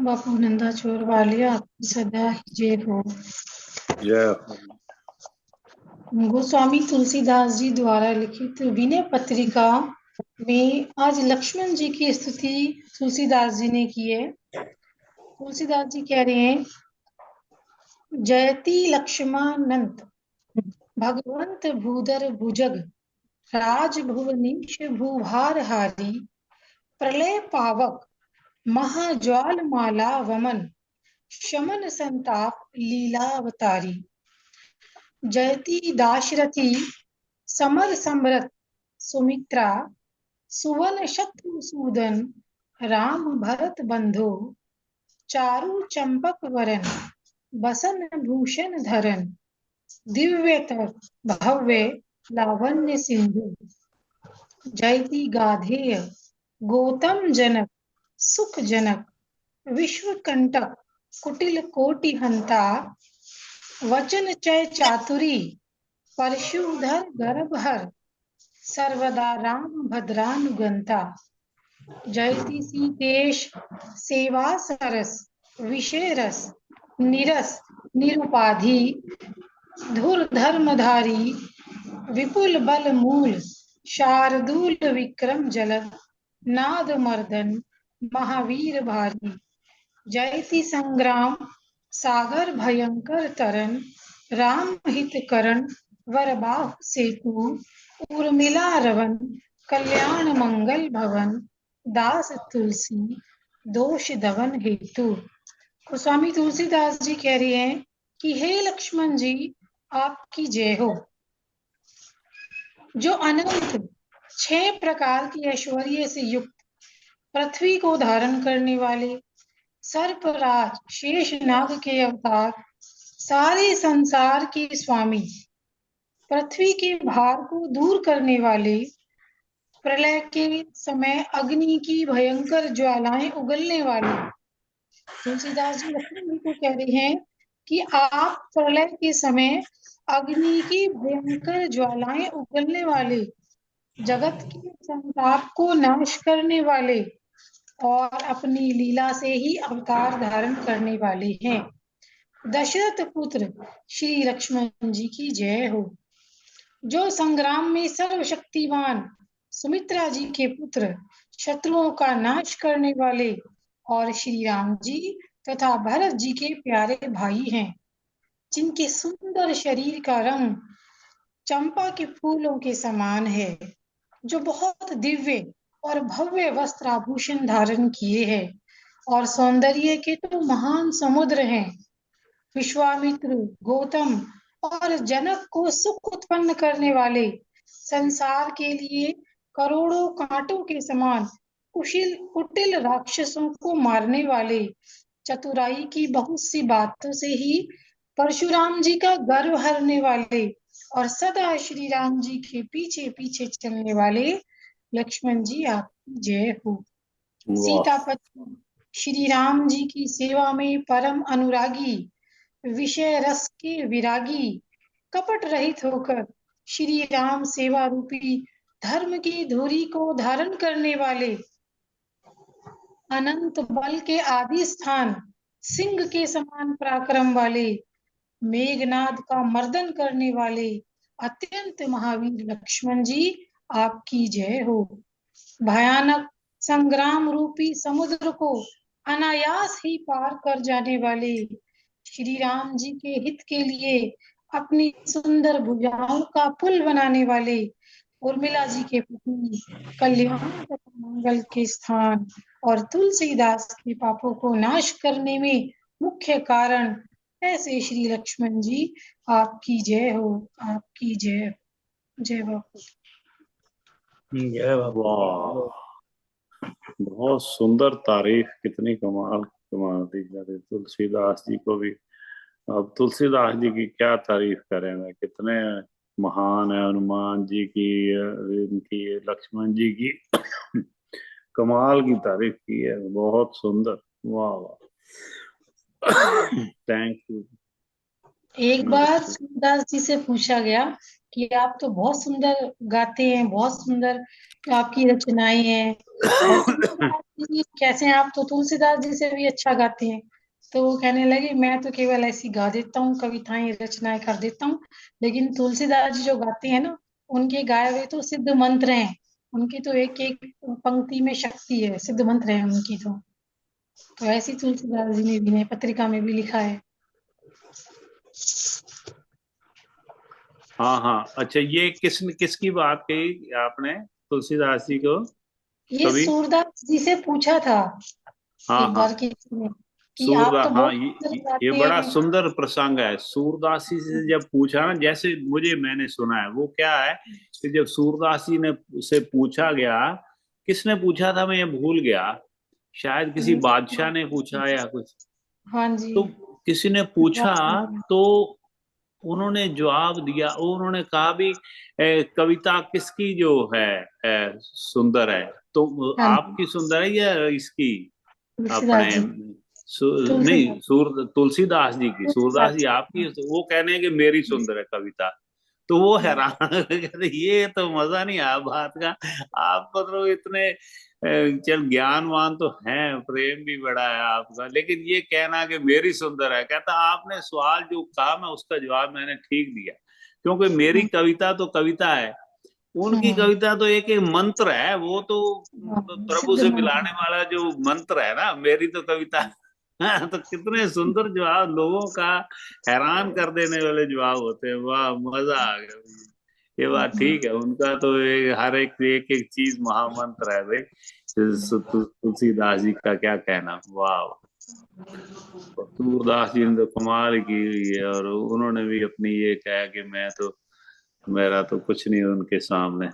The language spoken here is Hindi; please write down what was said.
बापू नंदा चोर वालिया आपकी सदा ही जय हो। जय हो। गोस्वामी तुलसीदास जी द्वारा लिखित विनय पत्रिका में आज लक्ष्मण जी की स्तुति तुलसीदास जी ने की है। तुलसीदास जी कह रहे हैं, जयति लक्ष्मणंत भगवंत भूधर भुजग राजभुवनीश भूभारहारी प्रलय पावक महाज्वाल माला वमन शमन संताप लीलावतारी। जयति दाशरथी समर समरथ सुमित्रा सुवन शत्रुसूदन राम भरत बंधु चारु चंपक वरन बसन भूषण धरन दिव्यतर भव्य लावण्य सिंधु। जयति गाधेय गौतम जनक सुख जनक विश्व कंटक कुटिल कोटि हंता वचन चय चातुरी परशुधर गर्भहर सर्वदा राम भद्रानुगंता। जयति सीतेश सेवा सरस विषय रस निरस निरुपाधि धुर धर्मधारी विपुल बल मूल शार्दूल विक्रम जलद नाद मर्दन महावीर भारी। जयति संग्राम सागर भयंकर तरन राम हित करण वरबाहु सेतु उर्मिला रवन कल्याण मंगल भवन दास तुलसी दोष दवन हेतु। गोस्वामी तुलसीदास जी कह रहे हैं कि हे लक्ष्मण जी आपकी जय हो, जो अनंत 6 प्रकार की ऐश्वर्य से युक्त पृथ्वी को धारण करने वाले सर्पराज शेषनाग के अवतार सारे संसार के स्वामी पृथ्वी के भार को दूर करने वाले प्रलय के समय अग्नि की भयंकर ज्वालाएं उगलने वाले। तुलसीदास जी लक्ष्मण जी को कह रहे हैं कि आप प्रलय के समय अग्नि की भयंकर ज्वालाएं उगलने वाले जगत के संताप को नाश करने वाले और अपनी लीला से ही अवतार धारण करने वाले हैं। दशरथ पुत्र श्री लक्ष्मण जी की जय हो, जो संग्राम में सर्वशक्तिमान सुमित्रा जी के पुत्र शत्रुओं का नाश करने वाले और श्री राम जी तथा भरत जी के प्यारे भाई हैं, जिनके सुंदर शरीर का रंग चंपा के फूलों के समान है, जो बहुत दिव्य और भव्य वस्त्र आभूषण धारण किए हैं और सौंदर्य के तो महान समुद्र हैं। विश्वामित्र गौतम और जनक को सुख उत्पन्न करने वाले संसार के लिए करोड़ों कांटों के समान कुटिल राक्षसों को मारने वाले चतुराई की बहुत सी बातों से ही परशुराम जी का गर्व हरने वाले और सदा श्री राम जी के पीछे पीछे चलने वाले लक्ष्मण जी आपकी जय हो। सीतापति श्री राम जी की सेवा में परम अनुरागी विषय रस के विरागी कपट रहित होकर श्री राम सेवा रूपी धर्म की धुरी को धारण करने वाले अनंत बल के आदि स्थान सिंह के समान पराक्रम वाले मेघनाद का मर्दन करने वाले अत्यंत महावीर लक्ष्मण जी आपकी जय हो। भयानक संग्राम रूपी समुद्र को अनायास ही पार कर जाने वाले श्री राम जी के हित के लिए अपनी सुंदर भुजाओं का पुल बनाने वाले उर्मिला जी के पति कल्याण तथा मंगल के स्थान और तुलसीदास के पापों को नाश करने में मुख्य कारण ऐसे श्री लक्ष्मण जी आपकी जय हो, आपकी जय। जय बापू। जय बाबा। बहुत सुंदर तारीफ, कितनी कमाल कमाल दी जा रही तुलसीदास जी को भी। अब तुलसीदास जी की क्या तारीफ करें, कितने महान है। हनुमान जी की, इनकी, लक्ष्मण जी की कमाल की तारीफ की है, बहुत सुंदर। वाह वाह, थैंक यू। एक बार सूरदास जी से पूछा गया कि आप तो बहुत सुंदर गाते हैं, बहुत सुंदर, आपकी रचनाएं हैं। और तुलसीदास जी कैसे हैं, आप तो तुलसीदास जी से भी अच्छा गाते हैं। तो वो कहने लगे मैं तो केवल ऐसी गा देता हूँ, कविताएं रचनाएं कर देता हूँ, लेकिन तुलसीदास जी जो गाते हैं ना, उनके गाए हुए तो सिद्ध मंत्र हैं। उनकी तो एक एक पंक्ति में शक्ति है, सिद्ध मंत्र है उनकी तो ऐसी तुलसीदास जी ने विनय पत्रिका में भी लिखा है। हाँ हाँ, अच्छा, ये किसकी बात कही आपने, तुलसीदास जी को? ये कभी? सूरदास जी से पूछा था हाँ एक हाँ, बार किसी ने कि आप सूरदास, तो हाँ, बहुत सुंदर ये गाते बड़ा हैं। सुंदर प्रसंग है। सूरदास जी से जब पूछा ना, जैसे मैंने सुना है, वो क्या है कि जब सूरदास जी ने से पूछा गया, किसने पूछा था मैं ये भूल गया, शायद किसी बादशाह ने पूछा या कुछ, हाँ जी। तो किसी ने पूछा, तो उन्होंने जवाब दिया, उन्होंने कहा भी कविता किसकी जो है सुंदर है, तो हाँ जी, आपकी सुंदर है या इसकी, तुलसीदास अपने जी। नहीं, तुलसीदास। तुलसीदास जी की, सूरदास तुलसीदास जी जी। आपकी, तो वो कहने हैं कि मेरी सुंदर है कविता। तो वो हैरान कहते ये तो मजा नहीं आया बात का, आप मतलब इतने चल ज्ञानवान तो हैं, प्रेम भी बड़ा है आपका, लेकिन ये कहना कि मेरी सुंदर है, कहता आपने सवाल जो कहा मैं उसका जवाब मैंने ठीक दिया, क्योंकि मेरी हाँ, कविता तो कविता है, उनकी हाँ, कविता तो एक एक मंत्र है, वो तो हाँ, प्रभु सिद्ध से मंत्र। मिलाने वाला जो मंत्र है ना, मेरी तो कविता तो कितने सुंदर जवाब लोगों का, हैरान कर देने वाले जवाब होते हैं, वाह मजा आ गया भाई। ये बात ठीक है, उनका तो हर एक एक चीज महामंत्र है भाई। तुलसीदास जी का क्या कहना, वाह। सूरदास जी ने तो कमाल की हुई है, और उन्होंने भी अपनी ये कहा कि मैं तो, मेरा तो कुछ नहीं है उनके सामने।